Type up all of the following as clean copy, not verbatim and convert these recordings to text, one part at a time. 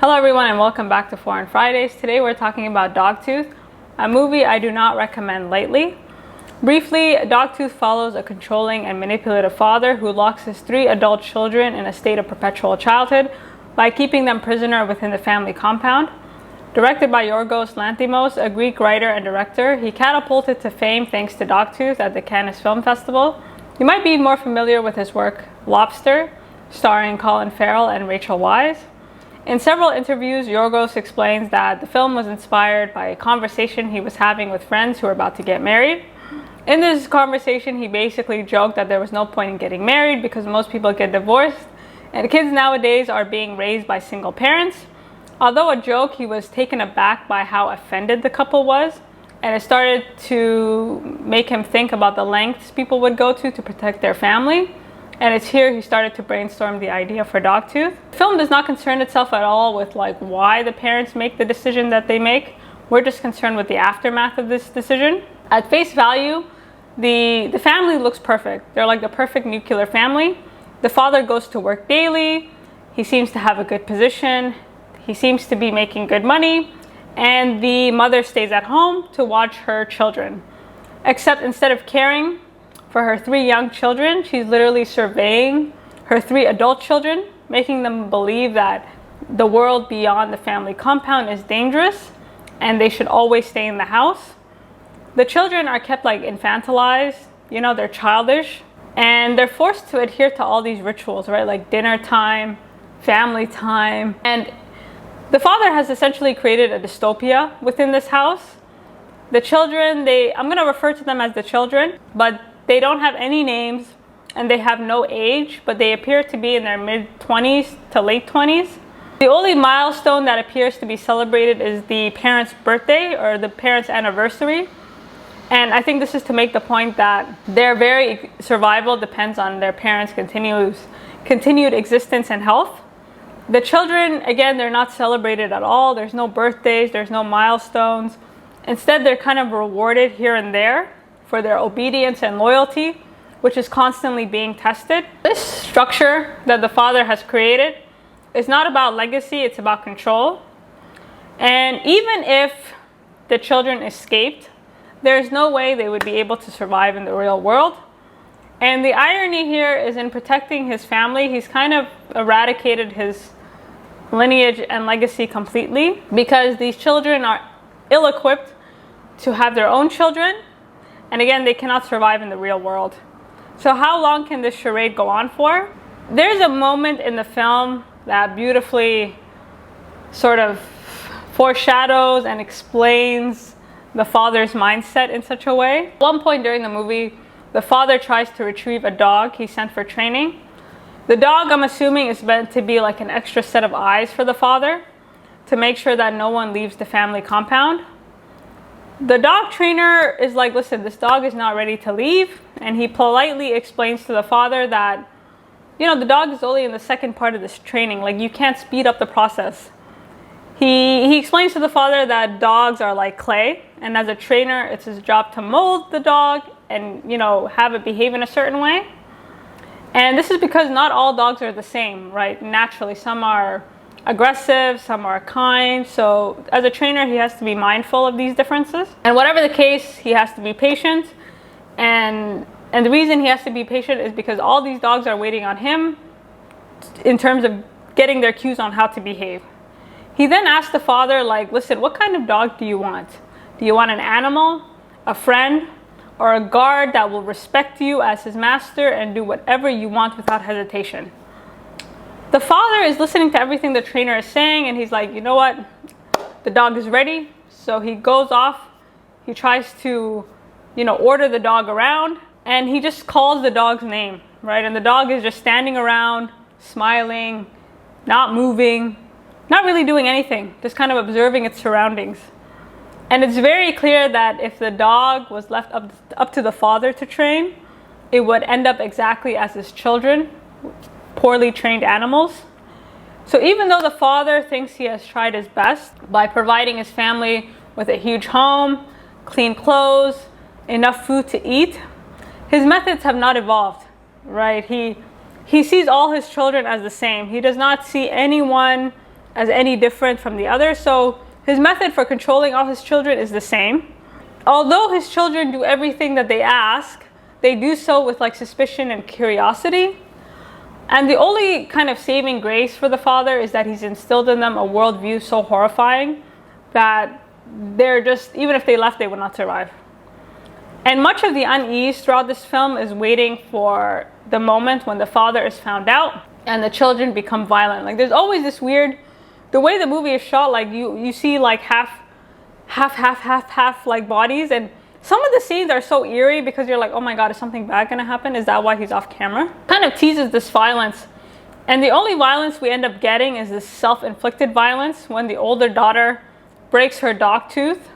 Hello everyone and welcome back to Foreign Fridays. Today we're talking about Dogtooth, a movie I do not recommend lightly. Briefly, Dogtooth follows a controlling and manipulative father who locks his 3 adult children in a state of perpetual childhood by keeping them prisoner within the family compound. Directed by Yorgos Lanthimos, a Greek writer and director, he catapulted to fame thanks to Dogtooth at the Cannes Film Festival. You might be more familiar with his work Lobster, starring Colin Farrell and Rachel Weisz. In several interviews, Yorgos explains that the film was inspired by a conversation he was having with friends who were about to get married. In this conversation, he basically joked that there was no point in getting married because most people get divorced, and kids nowadays are being raised by single parents. Although a joke, he was taken aback by how offended the couple was, and it started to make him think about the lengths people would go to protect their family. And it's here he started to brainstorm the idea for Dogtooth. The film does not concern itself at all with why the parents make the decision that they make. We're just concerned with the aftermath of this decision. At face value, the family looks perfect. They're like the perfect nuclear family. The father goes to work daily. He seems to have a good position. He seems to be making good money. And the mother stays at home to watch her children. Except instead of caring for her 3 young children, she's literally surveying her 3 adult children, making them believe that the world beyond the family compound is dangerous and they should always stay in the house. The children are kept infantilized, they're childish, and they're forced to adhere to all these rituals, right? Like dinner time, family time. And the father has essentially created a dystopia within this house. The children, I'm going to refer to them as the children, but they don't have any names and they have no age, but they appear to be in their mid-20s to late 20s. The only milestone that appears to be celebrated is the parents' birthday or the parents' anniversary. And I think this is to make the point that their very survival depends on their parents' continued existence and health. The children, again, they're not celebrated at all. There's no birthdays, there's no milestones. Instead, they're kind of rewarded here and there for their obedience and loyalty, which is constantly being tested. This structure that the father has created is not about legacy, it's about control. And even if the children escaped, there's no way they would be able to survive in the real world. And the irony here is in protecting his family, he's kind of eradicated his lineage and legacy completely because these children are ill-equipped to have their own children. And again, they cannot survive in the real world. So how long can this charade go on for? There's a moment in the film that beautifully sort of foreshadows and explains the father's mindset in such a way. At one point during the movie, the father tries to retrieve a dog he sent for training. The dog, I'm assuming, is meant to be like an extra set of eyes for the father to make sure that no one leaves the family compound. The dog trainer is like, listen, this dog is not ready to leave. And he politely explains to the father that, the dog is only in the second part of this training. You can't speed up the process. He explains to the father that dogs are like clay. And as a trainer, it's his job to mold the dog and, have it behave in a certain way. And this is because not all dogs are the same, right? Naturally, some are aggressive, some are kind. So as a trainer, he has to be mindful of these differences. And whatever the case, he has to be patient. And the reason he has to be patient is because all these dogs are waiting on him in terms of getting their cues on how to behave. He then asks the father, listen, what kind of dog do you want? Do you want an animal, a friend, or a guard that will respect you as his master and do whatever you want without hesitation? The father is listening to everything the trainer is saying, and he's like, you know what? The dog is ready. So he goes off. He tries to, order the dog around, and he just calls the dog's name, right? And the dog is just standing around, smiling, not moving, not really doing anything, just kind of observing its surroundings. And it's very clear that if the dog was left up to the father to train, it would end up exactly as his children, poorly trained animals. So even though the father thinks he has tried his best by providing his family with a huge home, clean clothes, enough food to eat, his methods have not evolved, right? He sees all his children as the same. He does not see anyone as any different from the others. So his method for controlling all his children is the same. Although his children do everything that they ask, they do so with like suspicion and curiosity. And the only kind of saving grace for the father is that he's instilled in them a worldview so horrifying that they're just, even if they left, they would not survive. And much of the unease throughout this film is waiting for the moment when the father is found out and the children become violent. Like there's always this weird, the way the movie is shot, like you see like half like bodies, and some of the scenes are so eerie because you're like, oh my God, is something bad gonna happen? Is that why he's off camera? Kind of teases this violence. And the only violence we end up getting is this self-inflicted violence when the older daughter breaks her dog tooth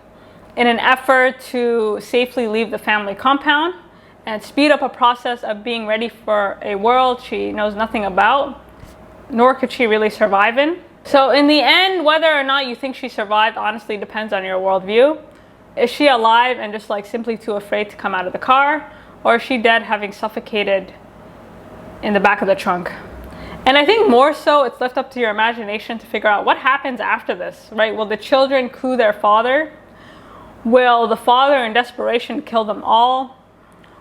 in an effort to safely leave the family compound and speed up a process of being ready for a world she knows nothing about, nor could she really survive in. So in the end, whether or not you think she survived honestly depends on your worldview. Is she alive and just like simply too afraid to come out of the car? Or is she dead having suffocated in the back of the trunk? And I think more so it's left up to your imagination to figure out what happens after this, right? Will the children coup their father? Will the father in desperation kill them all?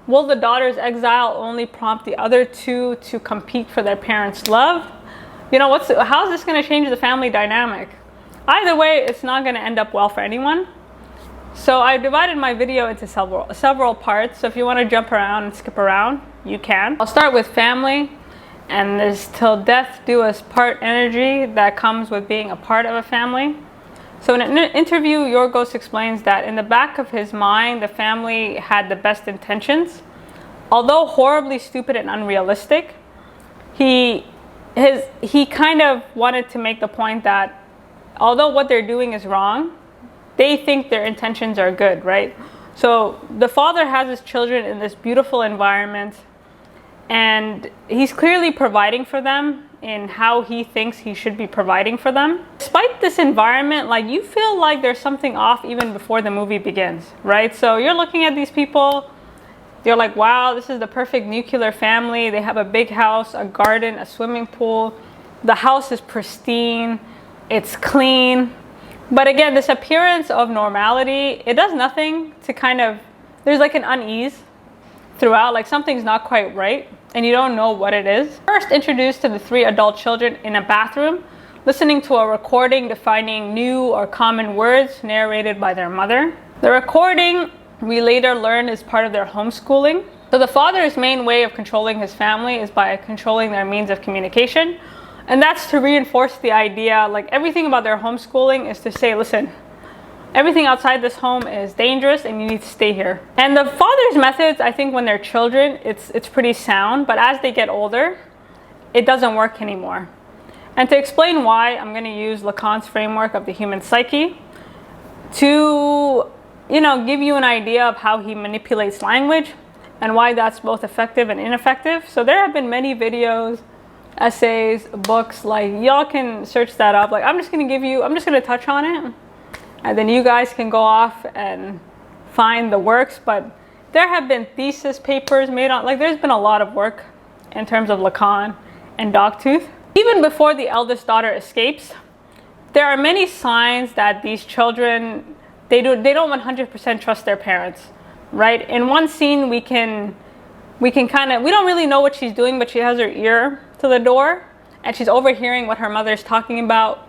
Will the daughter's exile only prompt the other two to compete for their parents' love? You know, how is this going to change the family dynamic? Either way, it's not going to end up well for anyone. So I divided my video into several parts. So if you want to jump around and skip around, you can. I'll start with family, and there's till death do us part energy that comes with being a part of a family. So in an interview, Yorgos explains that in the back of his mind, the family had the best intentions. Although horribly stupid and unrealistic, he kind of wanted to make the point that although what they're doing is wrong, they think their intentions are good, right? So the father has his children in this beautiful environment, and he's clearly providing for them in how he thinks he should be providing for them. Despite this environment, like you feel like there's something off even before the movie begins, right? So you're looking at these people, you're like, wow, this is the perfect nuclear family. They have a big house, a garden, a swimming pool. The house is pristine, it's clean. But again, this appearance of normality, it does nothing to kind of, there's like an unease throughout, like something's not quite right and you don't know what it is. First introduced to the three adult children in a bathroom, listening to a recording defining new or common words narrated by their mother. The recording, we later learn, is part of their homeschooling. So the father's main way of controlling his family is by controlling their means of communication. And that's to reinforce the idea, like everything about their homeschooling is to say, listen, everything outside this home is dangerous and you need to stay here. And the father's methods, I think when they're children, it's pretty sound, but as they get older, it doesn't work anymore. And to explain why, I'm going to use Lacan's framework of the human psyche to, give you an idea of how he manipulates language and why that's both effective and ineffective. So there have been many videos, essays, books, like y'all can search that up. Like I'm just going to touch on it, and then you guys can go off and find the works. But there have been thesis papers made on, like there's been a lot of work in terms of Lacan and Dogtooth. Even before the eldest daughter escapes, there are many signs that these children, they don't 100% trust their parents, right? In one scene, we don't really know what she's doing, but she has her ear to the door and she's overhearing what her mother's talking about,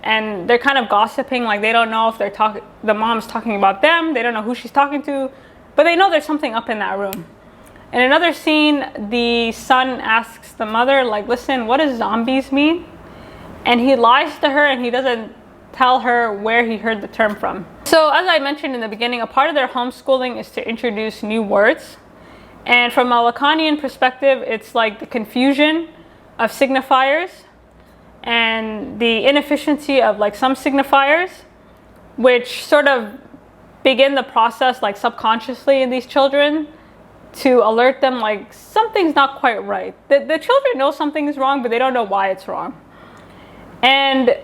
and they're kind of gossiping, like they don't know if the mom's talking about them, they don't know who she's talking to, but they know there's something up in that room. In another scene, the son asks the mother, like, listen, what does zombies mean? And he lies to her and he doesn't tell her where he heard the term from. So as I mentioned in the beginning, a part of their homeschooling is to introduce new words. And from a Lacanian perspective, it's like the confusion of signifiers and the inefficiency of like some signifiers, which sort of begin the process like subconsciously in these children to alert them like something's not quite right. The children know something is wrong, but they don't know why it's wrong. And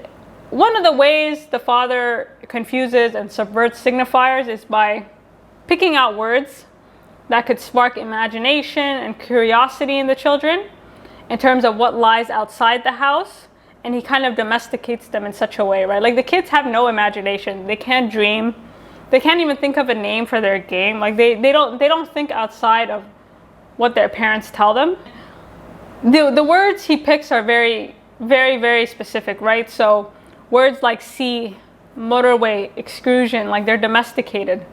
one of the ways the father confuses and subverts signifiers is by picking out words that could spark imagination and curiosity in the children in terms of what lies outside the house and he kind of domesticates them in such a way, right? Like the kids have no imagination. They can't dream. They can't even think of a name for their game. Like they don't think outside of what their parents tell them. The words he picks are very, very, very specific, right? So words like sea, motorway, excursion, like they're domesticated.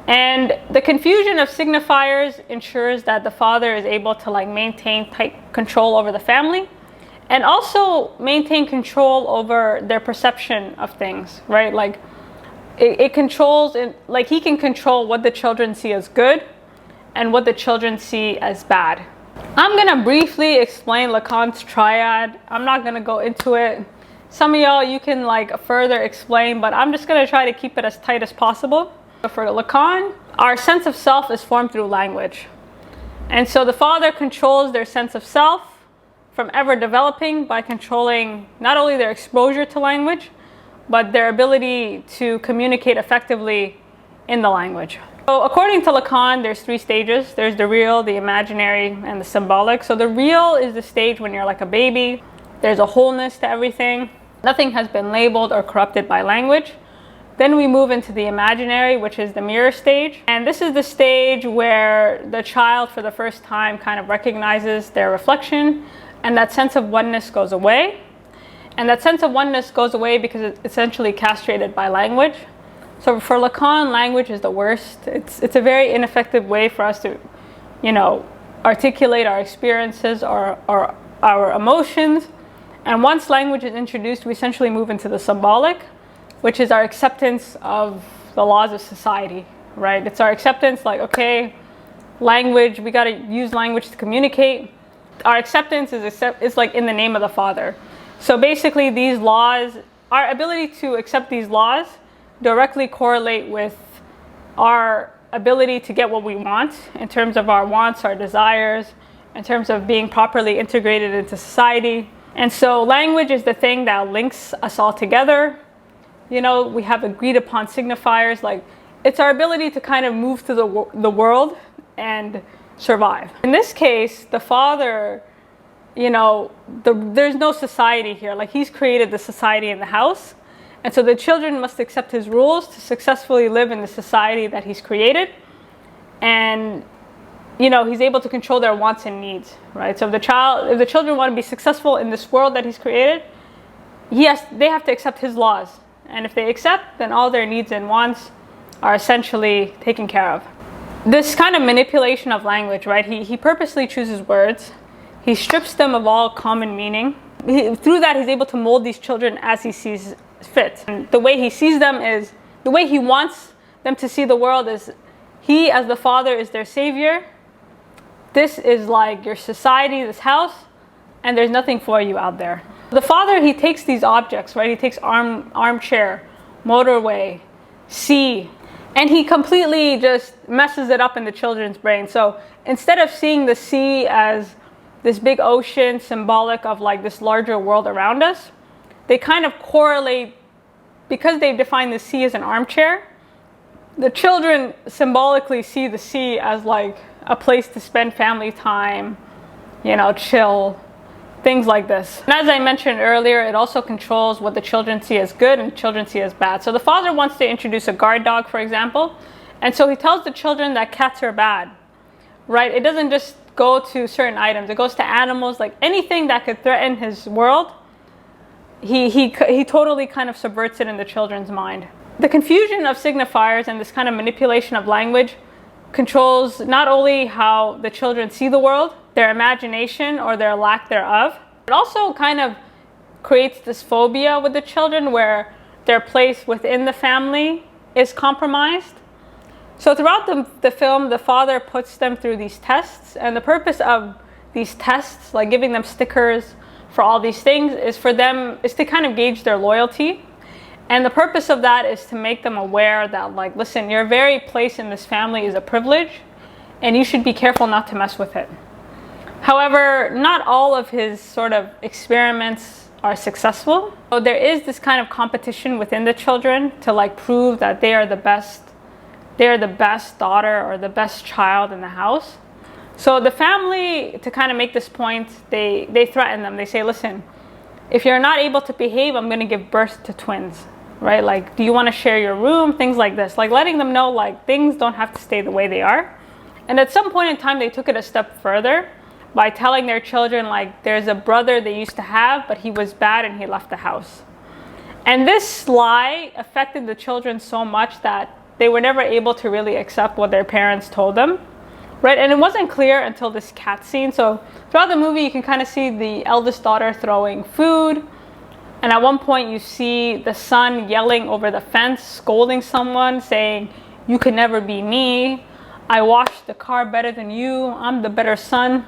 And the confusion of signifiers ensures that the father is able to like maintain tight control over the family and also maintain control over their perception of things, right? Like it controls, like he can control what the children see as good and what the children see as bad. I'm gonna briefly explain Lacan's triad. I'm not gonna go into it. Some of y'all, you can like further explain, but I'm just gonna try to keep it as tight as possible. For Lacan, our sense of self is formed through language. And so the father controls their sense of self from ever developing by controlling not only their exposure to language, but their ability to communicate effectively in the language. So according to Lacan, there's 3 stages. There's the real, the imaginary, and the symbolic. So the real is the stage when you're like a baby. There's a wholeness to everything. Nothing has been labeled or corrupted by language. Then we move into the imaginary, which is the mirror stage. And this is the stage where the child for the first time kind of recognizes their reflection, and that sense of oneness goes away. And that sense of oneness goes away because it's essentially castrated by language. So for Lacan, language is the worst. It's a very ineffective way for us to, articulate our experiences or our emotions. And once language is introduced, we essentially move into the symbolic, which is our acceptance of the laws of society, right? It's our acceptance, like, okay, language, we gotta use language to communicate. Our acceptance is like in the name of the Father. So basically these laws, our ability to accept these laws directly correlate with our ability to get what we want in terms of our wants, our desires, in terms of being properly integrated into society. And so language is the thing that links us all together. We have agreed upon signifiers, like it's our ability to kind of move through the world and survive. In this case, the father, there's no society here. Like he's created the society in the house. And so the children must accept his rules to successfully live in the society that he's created. And, he's able to control their wants and needs, right? So if the children want to be successful in this world that he's created, they have to accept his laws. And if they accept, then all their needs and wants are essentially taken care of. This kind of manipulation of language, right? He purposely chooses words. He strips them of all common meaning. Through that, he's able to mold these children as he sees fit. And the way he sees them is, the way he wants them to see the world is, he as the father is their savior. This is like your society, this house, and there's nothing for you out there. The father, he takes these objects, right? He takes armchair, motorway, sea, and he completely just messes it up in the children's brain. So instead of seeing the sea as this big ocean symbolic of like this larger world around us, they kind of correlate, because they've defined the sea as an armchair, the children symbolically see the sea as like a place to spend family time, chill, things like this. And as I mentioned earlier, it also controls what the children see as good and children see as bad. So the father wants to introduce a guard dog, for example, and so he tells the children that cats are bad, right? It doesn't just go to certain items, it goes to animals, like anything that could threaten his world. He totally kind of subverts it in the children's mind. The confusion of signifiers and this kind of manipulation of language controls not only how the children see the world, their imagination or their lack thereof, it also kind of creates this phobia with the children where their place within the family is compromised. So throughout the film, the father puts them through these tests, and the purpose of these tests, like giving them stickers for all these things, is to kind of gauge their loyalty. And the purpose of that is to make them aware that, like, listen, your very place in this family is a privilege, and you should be careful not to mess with it. However, not all of his sort of experiments are successful. So there is this kind of competition within the children to like prove that they are the best daughter or the best child in the house. So the family, to kind of make this point, they threaten them. They say, listen, if you're not able to behave, I'm going to give birth to twins, right? Like, do you want to share your room? Things like this, like letting them know like things don't have to stay the way they are. And at some point in time, they took it a step further by telling their children, like, there's a brother they used to have, but he was bad and he left the house. And this lie affected the children so much that they were never able to really accept what their parents told them, right? And it wasn't clear until this cat scene. So throughout the movie, you can kind of see the eldest daughter throwing food. And at one point, you see the son yelling over the fence, scolding someone, saying, "You could never be me. I washed the car better than you. I'm the better son.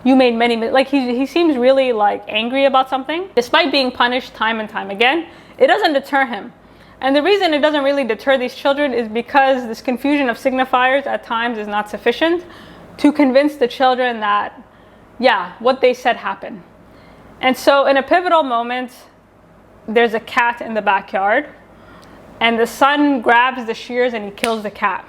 You made many," like he seems really like angry about something. Despite being punished time and time again, it doesn't deter him. And the reason it doesn't really deter these children is because this confusion of signifiers at times is not sufficient to convince the children that, yeah, what they said happened. And so in a pivotal moment, there's a cat in the backyard, and the son grabs the shears and he kills the cat.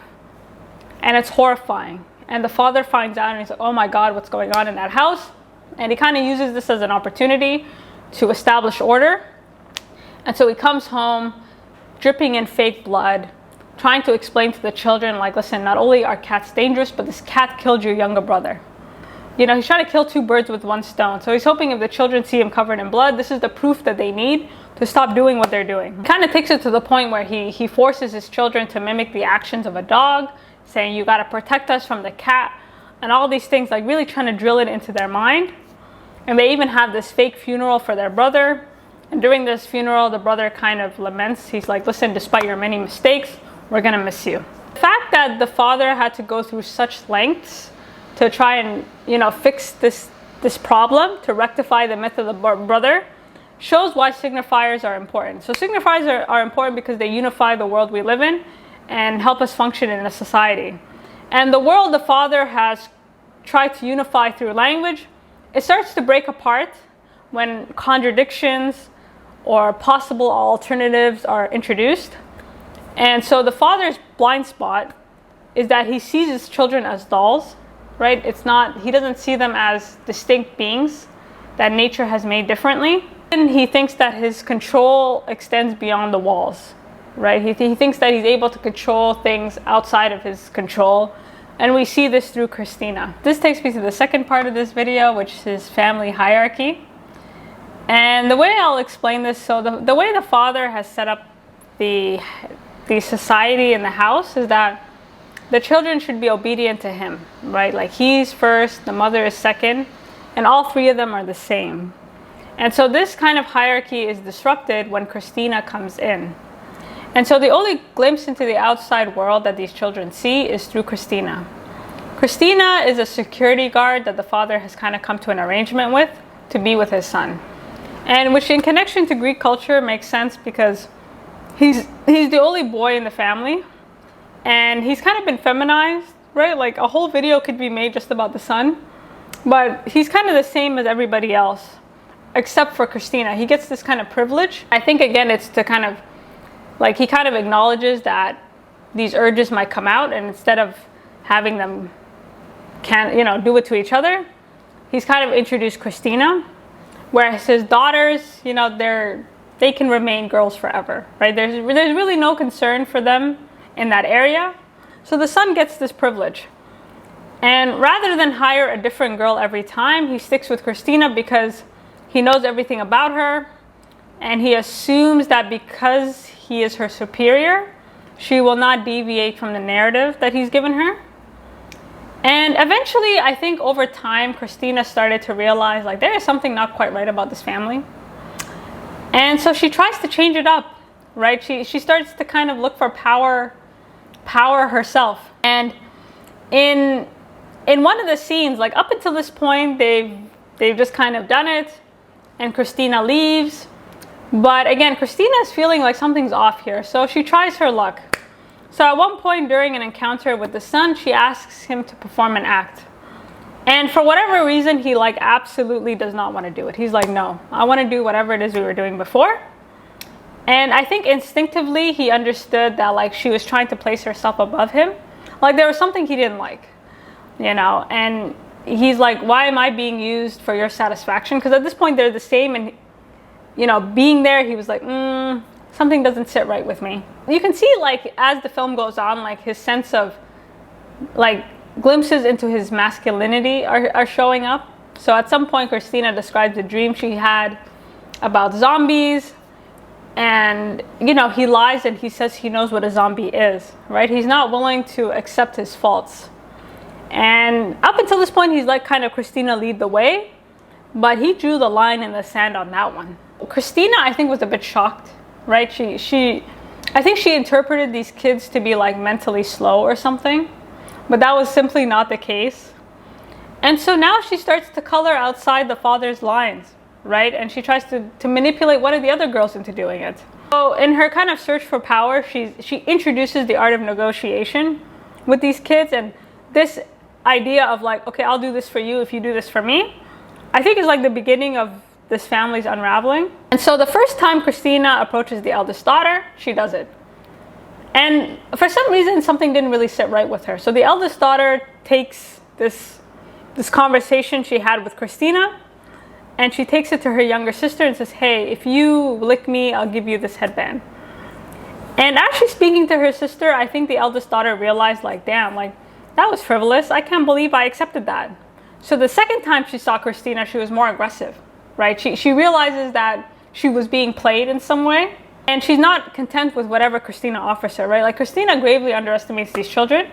And it's horrifying. And the father finds out and he's like, oh my God, what's going on in that house? And he kind of uses this as an opportunity to establish order. And so he comes home, dripping in fake blood, trying to explain to the children, like, listen, not only are cats dangerous, but this cat killed your younger brother. You know, he's trying to kill two birds with one stone. So he's hoping if the children see him covered in blood, this is the proof that they need to stop doing what they're doing. He kind of takes it to the point where he forces his children to mimic the actions of a dog, saying, you got to protect us from the cat, and all these things, like really trying to drill it into their mind. And they even have this fake funeral for their brother. And during this funeral, the brother kind of laments. He's like, listen, despite your many mistakes, we're going to miss you. The fact that the father had to go through such lengths to try and, you know, fix this problem, to rectify the myth of the brother, shows why signifiers are important. So signifiers are important because they unify the world we live in and help us function in a society. And the world the father has tried to unify through language, it starts to break apart when contradictions or possible alternatives are introduced. And so the father's blind spot is that he sees his children as dolls, right? He doesn't see them as distinct beings that nature has made differently. And he thinks that his control extends beyond the walls, right? He thinks that he's able to control things outside of his control. And we see this through Christina. This takes me to the second part of this video, which is family hierarchy. And the way I'll explain this, so the way the father has set up the society in the house is that the children should be obedient to him, right? Like he's first, the mother is second, and all three of them are the same. And so this kind of hierarchy is disrupted when Christina comes in. And so the only glimpse into the outside world that these children see is through Christina. Christina is a security guard that the father has kind of come to an arrangement with to be with his son. And which in connection to Greek culture makes sense because he's the only boy in the family. And he's kind of been feminized, right? Like a whole video could be made just about the son. But he's kind of the same as everybody else, except for Christina. He gets this kind of privilege. I think, again, it's to kind of, like, he kind of acknowledges that these urges might come out, and instead of having them do it to each other, he's kind of introduced Christina, whereas his daughters, they can remain girls forever, right? There's really no concern for them in that area. So the son gets this privilege. And rather than hire a different girl every time, he sticks with Christina because he knows everything about her, and he assumes that because he is her superior, she will not deviate from the narrative that he's given her. And eventually, I think over time, Christina started to realize, like, there is something not quite right about this family. And so she tries to change it up, right? She starts to kind of look for power herself. And in one of the scenes, like up until this point, they've just kind of done it, and Christina leaves. But again, Christina is feeling like something's off here, so she tries her luck. So at one point during an encounter with the son, she asks him to perform an act. And for whatever reason, he absolutely does not want to do it. He's like, no, I want to do whatever it is we were doing before. And I think instinctively he understood that she was trying to place herself above him. Like there was something he didn't like, and he's like, why am I being used for your satisfaction? Because at this point they're the same, and you know, being there, he was like, something doesn't sit right with me. You can see, like, as the film goes on, like, his sense of, like, glimpses into his masculinity are showing up. So at some point, Christina describes a dream she had about zombies. And, you know, he lies and he says he knows what a zombie is, right? He's not willing to accept his faults. And up until this point, he's like kind of Christina lead the way. But he drew the line in the sand on that one. Christina, I think, was a bit shocked, right? I think she interpreted these kids to be like mentally slow or something. But that was simply not the case. And so now she starts to color outside the father's lines, right? And she tries to manipulate one of the other girls into doing it. So in her kind of search for power, she introduces the art of negotiation with these kids. And this idea of like, okay, I'll do this for you if you do this for me, I think is like the beginning of this family's unraveling. And so the first time Christina approaches the eldest daughter, she does it. And for some reason, something didn't really sit right with her. So the eldest daughter takes this conversation she had with Christina, and she takes it to her younger sister and says, hey, if you lick me, I'll give you this headband. And as she's speaking to her sister, I think the eldest daughter realized, like, damn, like, that was frivolous. I can't believe I accepted that. So the second time she saw Christina, she was more aggressive, right? She realizes that she was being played in some way. And she's not content with whatever Christina offers her, right? Like, Christina gravely underestimates these children.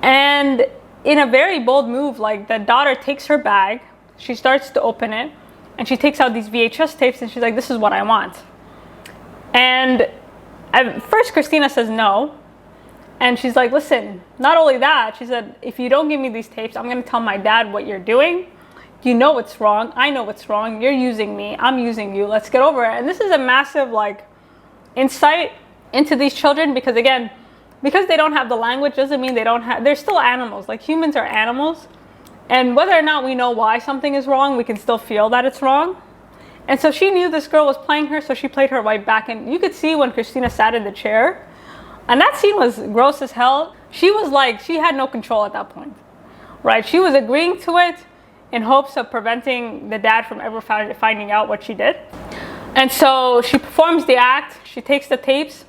And in a very bold move, like, the daughter takes her bag, she starts to open it, and she takes out these VHS tapes, and she's like, this is what I want. And at first, Christina says no. And she's like, listen, not only that, she said, if you don't give me these tapes, I'm going to tell my dad what you're doing. You know what's wrong. I know what's wrong. You're using me. I'm using you. Let's get over it. And this is a massive, like, insight into these children, because again, because they don't have the language doesn't mean they're still animals. Like, humans are animals. And whether or not we know why something is wrong, we can still feel that it's wrong. And so she knew this girl was playing her, so she played her right back. And you could see when Christina sat in the chair, and that scene was gross as hell. She was like, she had no control at that point, right? She was agreeing to it in hopes of preventing the dad from ever finding out what she did. And so she performs the act, she takes the tapes,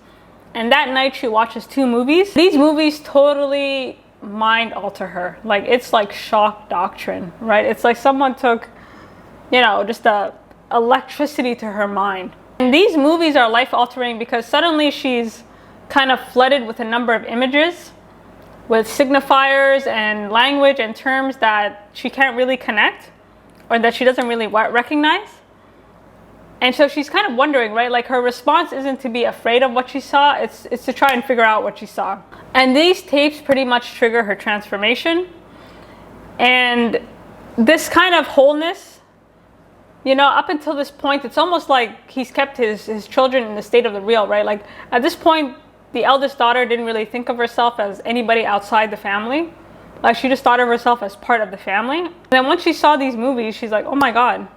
and that night she watches 2 movies. These movies totally mind alter her. Like, it's like shock doctrine, right? It's like someone took, you know, just electricity to her mind. And these movies are life altering because suddenly she's kind of flooded with a number of images, with signifiers and language and terms that she can't really connect or that she doesn't really recognize. And so she's kind of wondering, right? Like, her response isn't to be afraid of what she saw, it's to try and figure out what she saw. And these tapes pretty much trigger her transformation. And this kind of wholeness, you know, up until this point, it's almost like he's kept his children in the state of the real, right? Like, at this point, the eldest daughter didn't really think of herself as anybody outside the family. Like, she just thought of herself as part of the family. And then once she saw these movies, she's like, oh my God,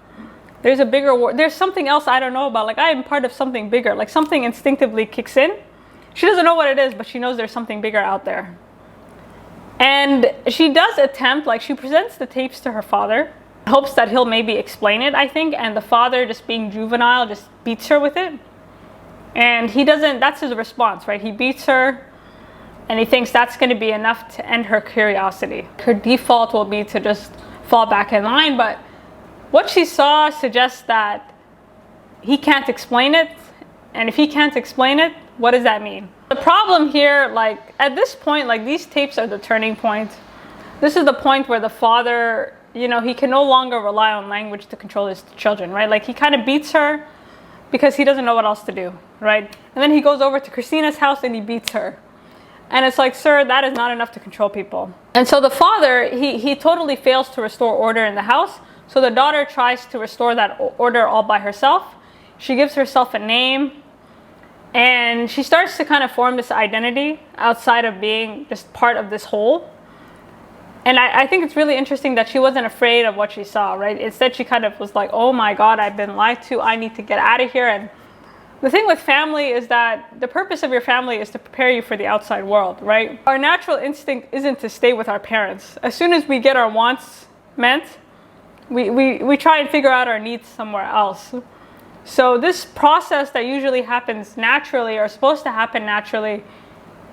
there's a bigger war. There's something else I don't know about. Like, I am part of something bigger. Like, something instinctively kicks in. She doesn't know what it is, but she knows there's something bigger out there. And she does attempt, like, she presents the tapes to her father, hopes that he'll maybe explain it, I think. And the father, just being juvenile, just beats her with it. And he doesn't, that's his response, right? He beats her and he thinks that's going to be enough to end her curiosity. Her default will be to just fall back in line, but what she saw suggests that he can't explain it. And if he can't explain it, what does that mean? The problem here, like, at this point, like, these tapes are the turning point. This is the point where the father, you know, he can no longer rely on language to control his children, right? Like, he kind of beats her because he doesn't know what else to do, right? And then he goes over to Christina's house and he beats her. And it's like, sir, that is not enough to control people. And so the father, he totally fails to restore order in the house. So the daughter tries to restore that order all by herself. She gives herself a name. And she starts to kind of form this identity outside of being just part of this whole. And I think it's really interesting that she wasn't afraid of what she saw, right? Instead, she kind of was like, oh my God, I've been lied to. I need to get out of here. And the thing with family is that the purpose of your family is to prepare you for the outside world, right? Our natural instinct isn't to stay with our parents. As soon as we get our wants met, we try and figure out our needs somewhere else. So this process that usually happens naturally, or supposed to happen naturally,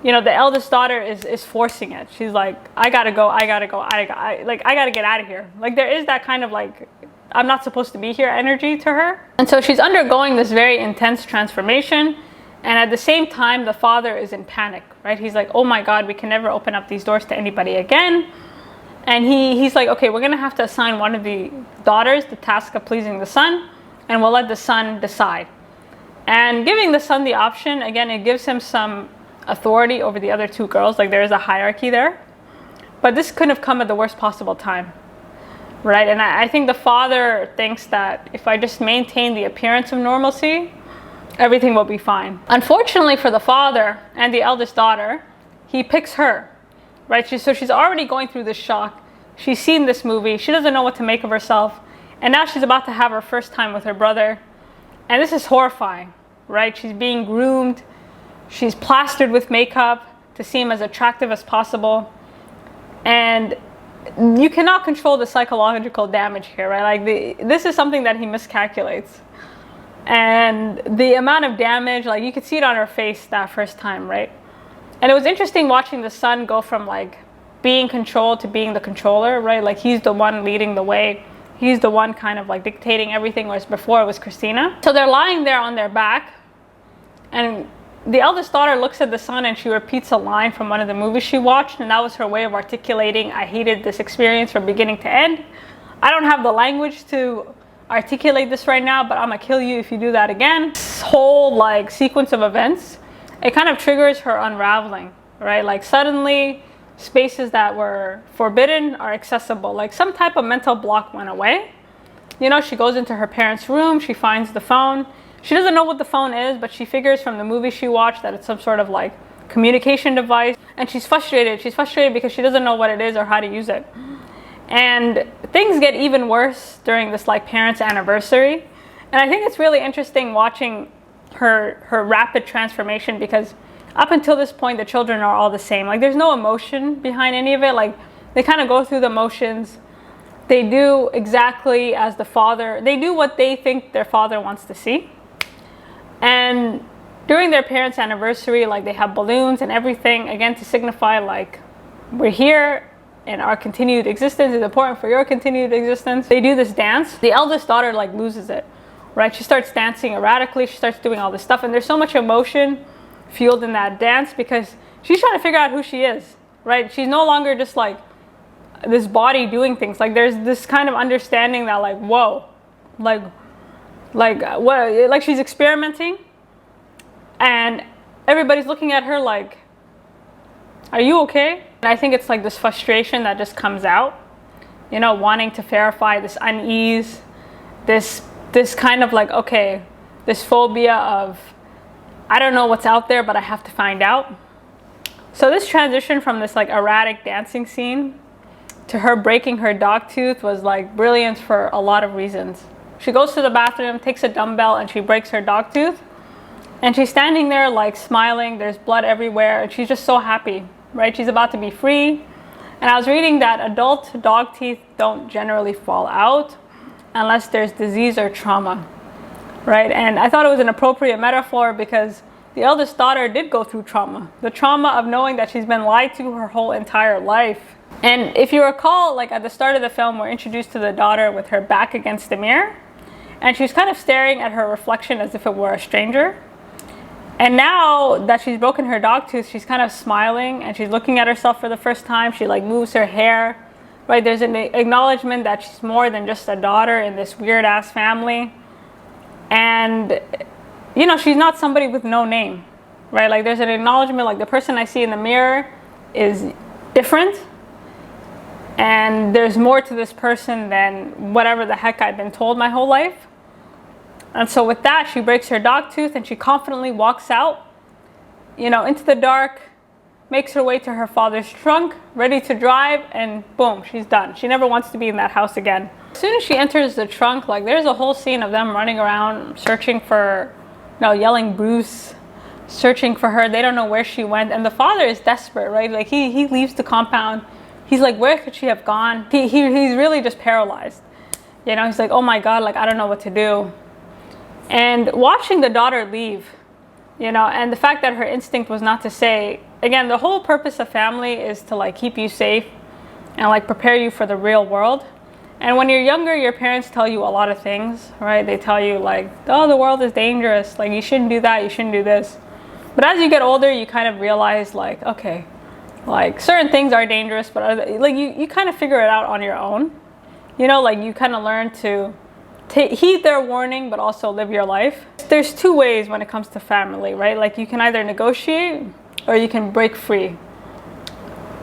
you know, the eldest daughter is forcing it. She's like, I gotta go, I gotta get out of here. Like, there is that kind of like, I'm not supposed to be here energy to her. And so she's undergoing this very intense transformation. And at the same time, the father is in panic, right? He's like, oh my God, we can never open up these doors to anybody again. And he's like, okay, we're gonna have to assign one of the daughters the task of pleasing the son, and we'll let the son decide. And giving the son the option, again, it gives him some authority over the other two girls. Like, there is a hierarchy there. But this couldn't have come at the worst possible time, right? And I think the father thinks that if I just maintain the appearance of normalcy, everything will be fine. Unfortunately for the father and the eldest daughter, he picks her, right? So she's already going through this shock. She's seen this movie. She doesn't know what to make of herself. And now she's about to have her first time with her brother. And this is horrifying, right? She's being groomed. She's plastered with makeup to seem as attractive as possible. And you cannot control the psychological damage here, right? Like, this is something that he miscalculates. And the amount of damage, like, you could see it on her face that first time, right? And it was interesting watching the son go from like being controlled to being the controller, right? Like, he's the one leading the way. He's the one kind of like dictating everything, whereas before it was Christina. So they're lying there on their back, and the eldest daughter looks at the son and she repeats a line from one of the movies she watched, and that was her way of articulating, I hated this experience from beginning to end. I don't have the language to articulate this right now, but I'm gonna kill you if you do that again. This whole like sequence of events, it kind of triggers her unraveling, right? Like, suddenly spaces that were forbidden are accessible. Like, some type of mental block went away. You know, she goes into her parents' room, she finds the phone. She doesn't know what the phone is, but she figures from the movie she watched that it's some sort of like communication device. And she's frustrated. She's frustrated because she doesn't know what it is or how to use it. And things get even worse during this like parents' anniversary. And I think it's really interesting watching her rapid transformation, because up until this point, the children are all the same. Like, there's no emotion behind any of it. Like, they kind of go through the motions. They do exactly as the father, they do what they think their father wants to see. And during their parents' anniversary, like, they have balloons and everything, again, to signify like, we're here and our continued existence is important for your continued existence. They do this dance. The eldest daughter like loses it, right? She starts dancing erratically. She starts doing all this stuff, and there's so much emotion fueled in that dance because she's trying to figure out who she is, right? She's no longer just like this body doing things. Like, there's this kind of understanding that like, whoa, like what? Like, she's experimenting, and everybody's looking at her like, are you okay? And I think it's like this frustration that just comes out, you know, wanting to verify, this unease, this kind of like, okay, this phobia of, I don't know what's out there, but I have to find out. So this transition from this like erratic dancing scene to her breaking her dog tooth was like brilliant for a lot of reasons. She goes to the bathroom, takes a dumbbell, and she breaks her dog tooth. And she's standing there like smiling, there's blood everywhere, and she's just so happy, right? She's about to be free. And I was reading that adult dog teeth don't generally fall out unless there's disease or trauma, right? And I thought it was an appropriate metaphor because the eldest daughter did go through trauma. The trauma of knowing that she's been lied to her whole entire life. And if you recall, like at the start of the film, we're introduced to the daughter with her back against the mirror. And she's kind of staring at her reflection as if it were a stranger. And now that she's broken her dog tooth, she's kind of smiling and she's looking at herself for the first time. She like moves her hair, right? There's an acknowledgement that she's more than just a daughter in this weird ass family. And, you know, she's not somebody with no name, right? Like, there's an acknowledgement, like, the person I see in the mirror is different. And there's more to this person than whatever the heck I've been told my whole life. And so with that, she breaks her dog tooth and she confidently walks out, you know, into the dark, makes her way to her father's trunk, ready to drive, and boom, she's done. She never wants to be in that house again. As soon as she enters the trunk, like, there's a whole scene of them running around, searching for, you know, yelling Bruce, searching for her. They don't know where she went. And the father is desperate, right? Like, he leaves the compound. He's like, where could she have gone? He's really just paralyzed. You know, he's like, oh my God, like, I don't know what to do. And watching the daughter leave, you know, and the fact that her instinct was not to say, again, the whole purpose of family is to like keep you safe and like prepare you for the real world. And when you're younger, your parents tell you a lot of things, right? They tell you like, oh, the world is dangerous. Like, you shouldn't do that. You shouldn't do this. But as you get older, you kind of realize like, okay, like certain things are dangerous, but like you kind of figure it out on your own. You know, like you kind of learn to heed their warning, but also live your life. There's two ways when it comes to family, right? Like you can either negotiate or you can break free.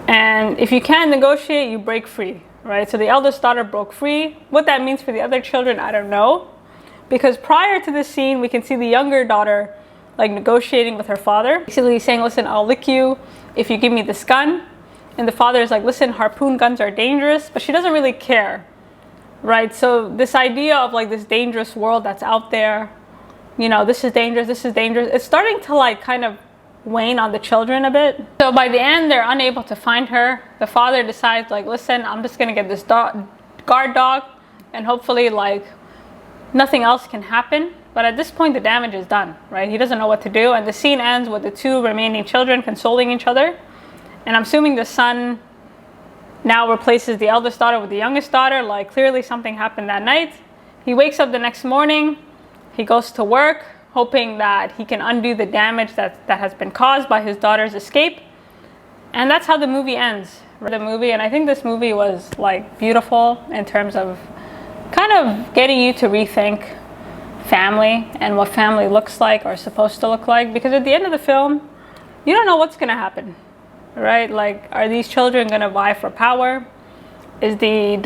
And if you can't negotiate, you break free, right? So the eldest daughter broke free. What that means for the other children, I don't know. Because prior to this scene, we can see the younger daughter like negotiating with her father. Basically saying, listen, I'll lick you if you give me this gun. And the father is like, listen, harpoon guns are dangerous, but she doesn't really care, right? So this idea of like this dangerous world that's out there, you know, this is dangerous, it's starting to like kind of wane on the children a bit. So by the end, they're unable to find her. The father decides like, listen, I'm just gonna get this guard dog and hopefully like nothing else can happen. But at this point, the damage is done, right? He doesn't know what to do. And the scene ends with the two remaining children consoling each other. And I'm assuming the son now replaces the eldest daughter with the youngest daughter. Like clearly something happened that night. He wakes up the next morning. He goes to work, hoping that he can undo the damage that has been caused by his daughter's escape. And that's how the movie ends. And I think this movie was like beautiful in terms of kind of getting you to rethink family and what family looks like or supposed to look like, because at the end of the film you don't know what's going to happen, right? Like, are these children going to vie for power? Is the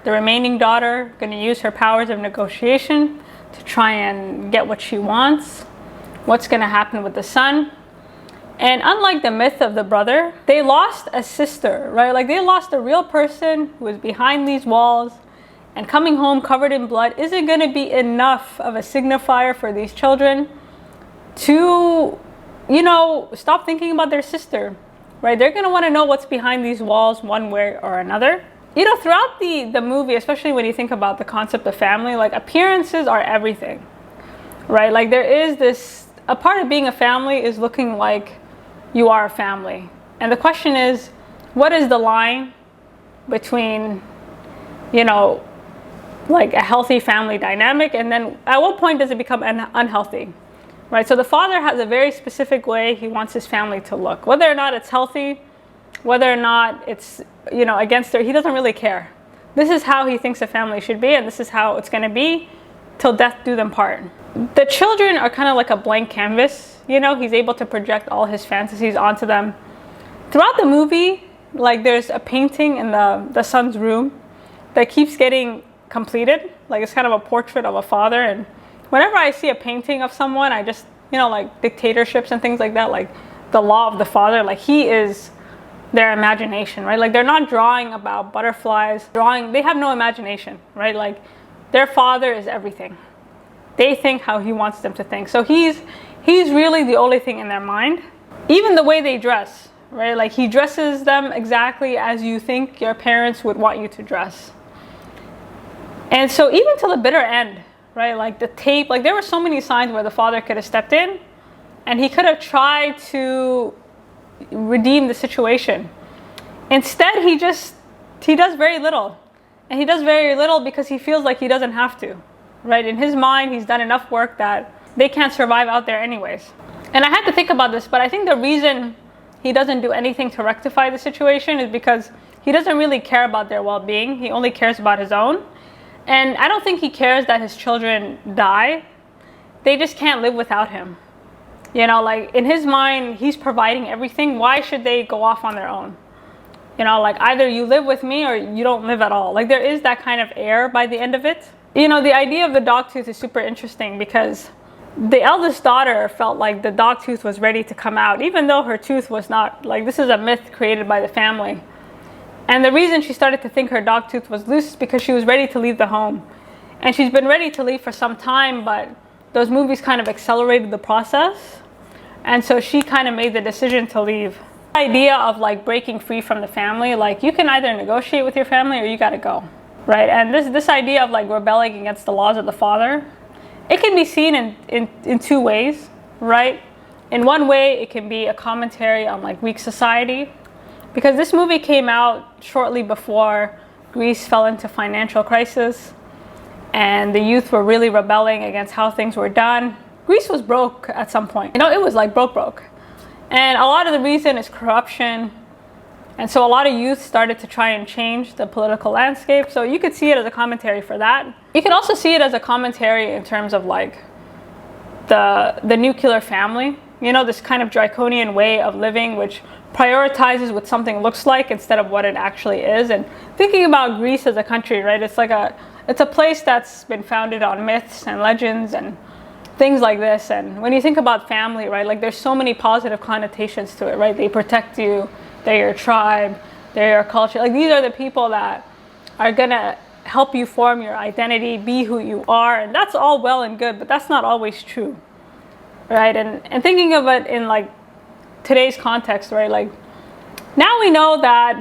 remaining daughter going to use her powers of negotiation to try and get what she wants? What's going to happen with the son? And unlike the myth of the brother, they lost a sister, right? Like they lost a real person who was behind these walls. And coming home covered in blood isn't going to be enough of a signifier for these children to, you know, stop thinking about their sister, right? They're going to want to know what's behind these walls one way or another. You know, throughout the movie, especially when you think about the concept of family, like appearances are everything, right? Like there is a part of being a family is looking like you are a family. And the question is, what is the line between, you know, like a healthy family dynamic, and then at what point does it become unhealthy, right? So the father has a very specific way he wants his family to look. Whether or not it's healthy, whether or not it's, you know, against he doesn't really care. This is how he thinks a family should be, and this is how it's going to be till death do them part. The children are kind of like a blank canvas, you know. He's able to project all his fantasies onto them. Throughout the movie, like there's a painting in the son's room that keeps getting completed. Like it's kind of a portrait of a father, and whenever I see a painting of someone, I just, you know, like dictatorships and things like that, like the law of the father, like he is their imagination, right? Like they're not drawing about butterflies, they have no imagination, right? Like their father is everything. They think how he wants them to think. So he's really the only thing in their mind. Even the way they dress, right? Like he dresses them exactly as you think your parents would want you to dress. And so even till the bitter end, right? Like the tape, like there were so many signs where the father could have stepped in and he could have tried to redeem the situation. Instead, he does very little. And he does very little because he feels like he doesn't have to, right? In his mind, he's done enough work that they can't survive out there anyways. And I had to think about this, but I think the reason he doesn't do anything to rectify the situation is because he doesn't really care about their well-being. He only cares about his own. And I don't think he cares that his children die. They just can't live without him. You know, like in his mind, he's providing everything. Why should they go off on their own? You know, like either you live with me or you don't live at all. Like there is that kind of air by the end of it. You know, the idea of the dog tooth is super interesting because the eldest daughter felt like the dog tooth was ready to come out, even though her tooth was not. Like this is a myth created by the family. And the reason she started to think her dog tooth was loose is because she was ready to leave the home. And she's been ready to leave for some time, but those movies kind of accelerated the process. And so she kind of made the decision to leave. The idea of like breaking free from the family, like you can either negotiate with your family or you gotta go, right? And this idea of like rebelling against the laws of the father it can be seen in two ways, right? In one way, it can be a commentary on like Greek society, because this movie came out shortly before Greece fell into financial crisis and the youth were really rebelling against how things were done. Greece was broke at some point. You know, it was like broke. And a lot of the reason is corruption. And so a lot of youth started to try and change the political landscape. So you could see it as a commentary for that. You can also see it as a commentary in terms of like the nuclear family. You know, this kind of draconian way of living which prioritizes what something looks like instead of what it actually is. And thinking about Greece as a country, right? It's a place that's been founded on myths and legends and things like this. And when you think about family, right, like there's so many positive connotations to it, right? They protect you, they're your tribe, they're your culture. Like these are the people that are gonna help you form your identity, be who you are. And that's all well and good, but that's not always true, right? And thinking of it in like today's context, right? Like now we know that,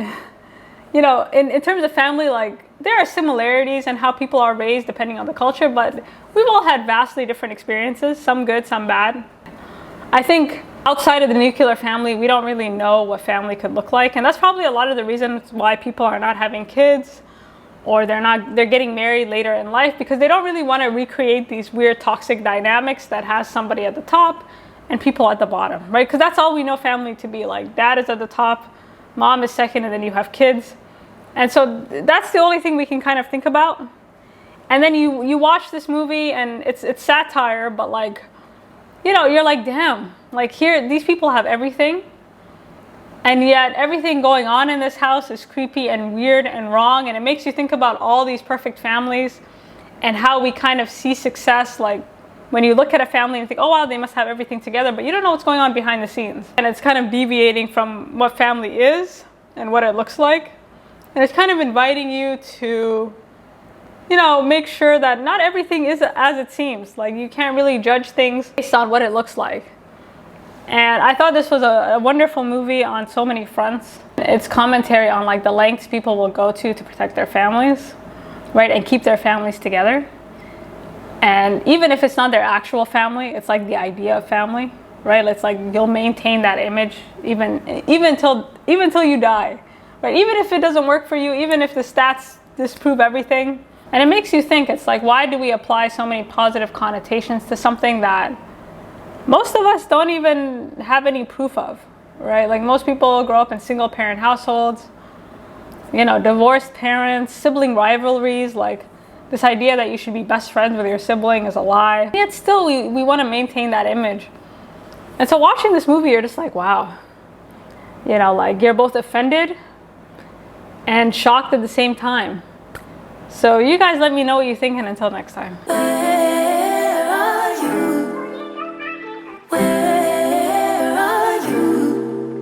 you know, in terms of family, like there are similarities in how people are raised depending on the culture, but we've all had vastly different experiences, some good, some bad. I think outside of the nuclear family, we don't really know what family could look like. And that's probably a lot of the reasons why people are not having kids, or they're getting married later in life, because they don't really want to recreate these weird toxic dynamics that has somebody at the top and people at the bottom, right? Because that's all we know family to be like. Dad is at the top, mom is second, and then you have kids. And so that's the only thing we can kind of think about. And then you watch this movie and it's satire, but like, you know, you're like, damn, like here, these people have everything. And yet everything going on in this house is creepy and weird and wrong. And it makes you think about all these perfect families and how we kind of see success. Like when you look at a family and think, oh wow, they must have everything together, but you don't know what's going on behind the scenes. And it's kind of deviating from what family is and what it looks like. And it's kind of inviting you to, you know, make sure that not everything is as it seems. Like you can't really judge things based on what it looks like. And I thought this was a wonderful movie on so many fronts. It's commentary on like the lengths people will go to protect their families, right? And keep their families together. And even if it's not their actual family, it's like the idea of family, right? It's like you'll maintain that image even till you die. Right? Even if it doesn't work for you, even if the stats disprove everything. And it makes you think, it's like, why do we apply so many positive connotations to something that most of us don't even have any proof of, right? Like most people grow up in single parent households, you know, divorced parents, sibling rivalries, like this idea that you should be best friends with your sibling is a lie. And yet still we want to maintain that image. And so watching this movie, you're just like, wow, you know, like you're both offended and shocked at the same time. So you guys let me know what you think, and until next time.